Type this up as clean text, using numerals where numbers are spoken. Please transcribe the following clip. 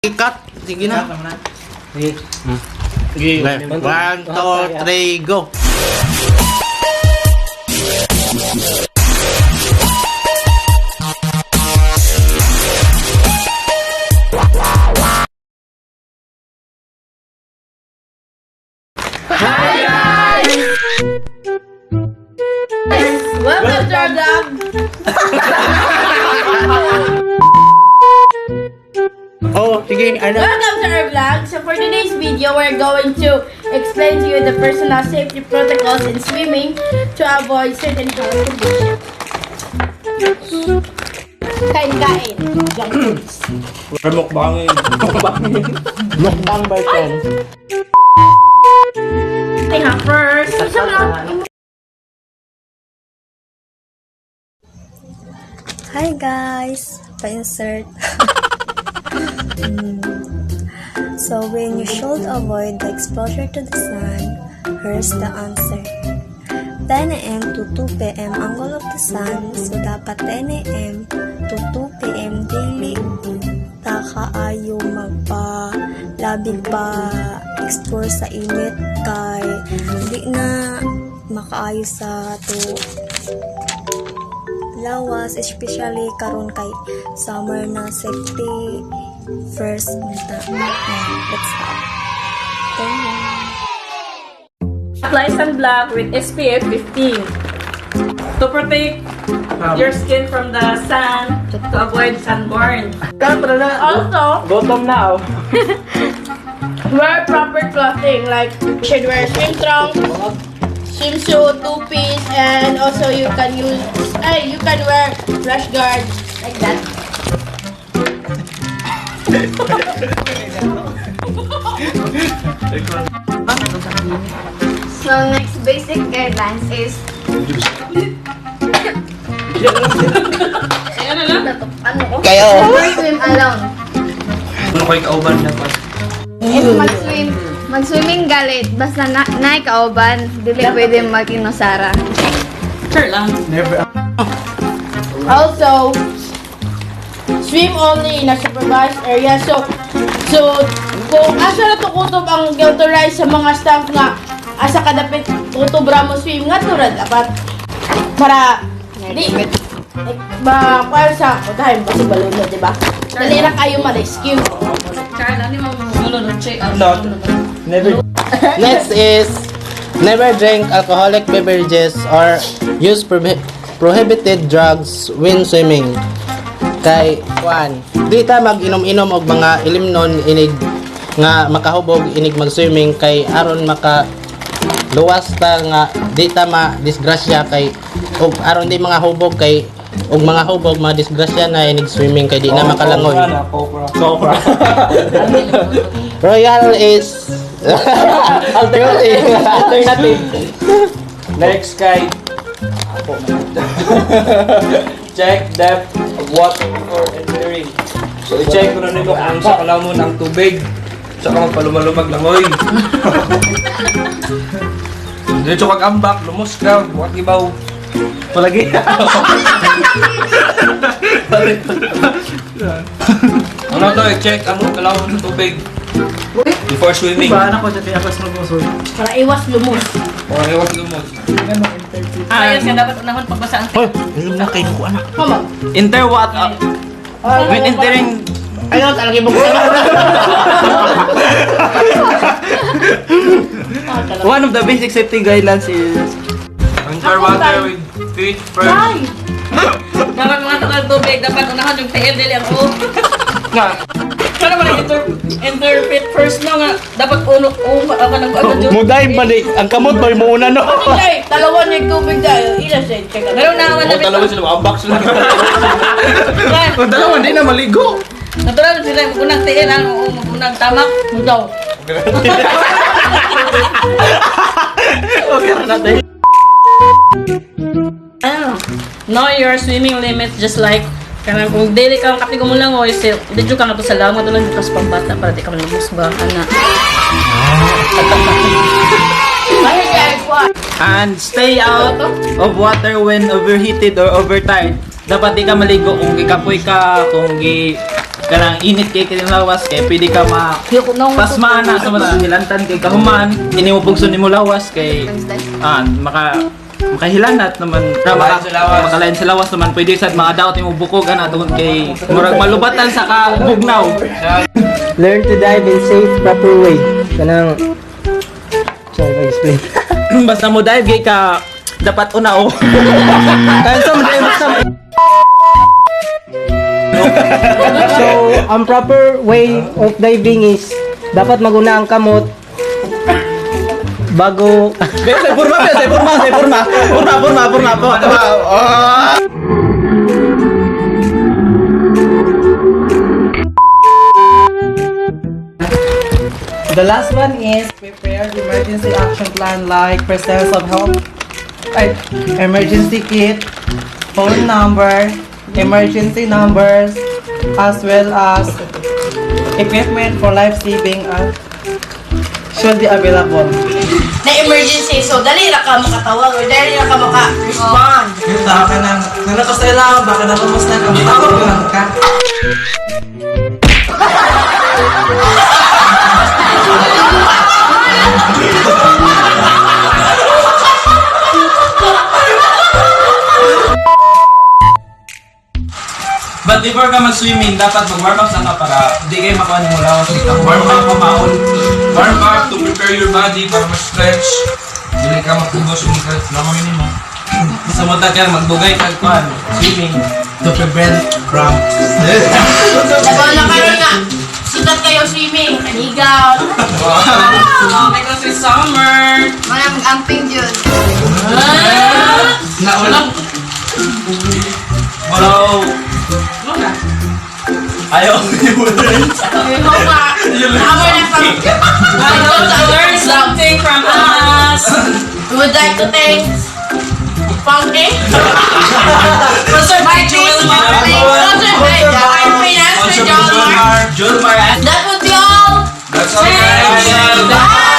Ikat. Sige na. Sige. Sige. 1, 2, 3, go. Welcome to our vlog. Oh, sige. Ano? Welcome to our vlog. So for today's video, we're going to explain to you the personal safety protocols in swimming to avoid certain health conditions. Kain-kain. Junk foods. Mukbangin. Mukbang ba ito? Okay ha, first. Isa lang. Hi guys! Pa-insert. So when you should avoid the exposure to the sun, here's the answer. 10 a.m. to 2 p.m. angle of the sun, so dapat 10 a.m. to 2 p.m. daily ta kaayo magpa-labig pa expose sa init kay di na makaayo sa to lawas, especially karon kay summer na safety first unta. Let's start. Thank you. Apply sunblock with SPF 15 to protect your skin from the sun to avoid sunburn. Also, Bottom na oh. wear proper clothing like you should wear swim trunks, swimsuit, two-piece, and also you can wear rash guard like that. So next basic guidelines is Kayo. never swim alone. Ano kayo kauban na pa? If mag-swimming galit, basta na kauban, dili pwede makinosara. Sure lang. Never. Also, swim only in a supervised area. So kung asa na tukutob ang authorize sa mga staff nga asa kadapit tutob ra mo swim nga turad dapat para di ba kuan sa udahay ba si balon di ba? Dali ra kayo ma-rescue. Carla, hindi mo mulunod siya. No. Never. Next is never drink alcoholic beverages or use prohibited drugs when swimming. Kay Juan, di ta mag-inom-inom og mga ilimnon inig nga makahubog inig mag-swimming kay aron maka luwas ta nga di ta ma-disgrasya kay og aron di mga hubog kay og mga hubog ma-disgrasya na inig swimming kay di na makalangoy. Cobra. Royal is Alternative. Next kay check depth of water before entering. So i-check mo na nito kung sa kalamon ang tubig. Saka magpalumag langoy. Diretso kag ambak, lumos ka, buhat ibaw. Palagi. Ano to, i-check ang kalamon sa tubig. Before swimming. Para iwas lumos. Or iwas lumos. Ayos ka dapat unahon pagbasaan. Hoy, inom na kayo ko anak. Mama. Enter what? When entering Ayun, talagi mo ko. one of the basic safety guidelines is enter water with feet first. Ay! Dapat mga takal tubig, dapat unahon yung tail dili ang o. Nga, Pero wala interpret first no nga dapat uno ako nang agad yung. Muday ba di? Ang kamot ba mo una no? Ay, talawan yung tubig dahil. Ila siya, check out. Pero na wala dalawa sila, ambak sila. bitaw. Kung dalawa, hindi na maligo. Natural sila yung unang tail ang unang tamak. Daw. Okay na natin. Ano? Know your swimming limits just like kanang kung dili ka ang kapigo mo lang o dito ka nga to sa lamot lang dito sa pambata para di ka malubos ba ana. And stay out of water when overheated or overtired. Dapat di ka maligo kung gikapoy ka, kung kanang init kay kining lawas kay pwede ka pasma na sa mga hilantan kay kahuman ini mo pugso nimo lawas kay makahilanat naman makalain sa lawas naman pwede sad mga daot imo bukog ana tungod kay murag malubatan sa kabugnaw. Learn to dive in safe, proper way. Kanang... Sorry, mag-explain. Basta mo dive kay ka dapat una o. Kaya sa mga So, ang proper way of diving is dapat maguna ang kamot bago Say purma po. The last one is prepare the emergency action plan like presence of help, emergency kit, phone number, emergency numbers, as well as equipment for life-saving should be available. Na emergency, so dali na ka makatawag or dali na ka maka-respond. Baka nang nanakasailangan, baka nang mas na kami. Tawag lang ka. But before ka mag-swimming, dapat mag-warm up sana para di kayo makuha ng lawas dito. Warm up, pamaon. Warm up to prepare your body para ma-stretch. Dili ka magtubos yung langoy mo. Sa mata ka, magbugay ka kuhan. Swimming. To prevent cramps. Diba na karon nga, sikat kayo swimming, kanigaw. Because it's summer. Mga mag-amping dyan. Naulang. So, ayaw. Ikaw nga, ako na sa... I want to learn something from us. We would like to thank Funky. Sponsored by Joel Mar. Sponsored by Joel Finance with Joel Mar. Joel Mar. That would be all. That's all, guys. Bye!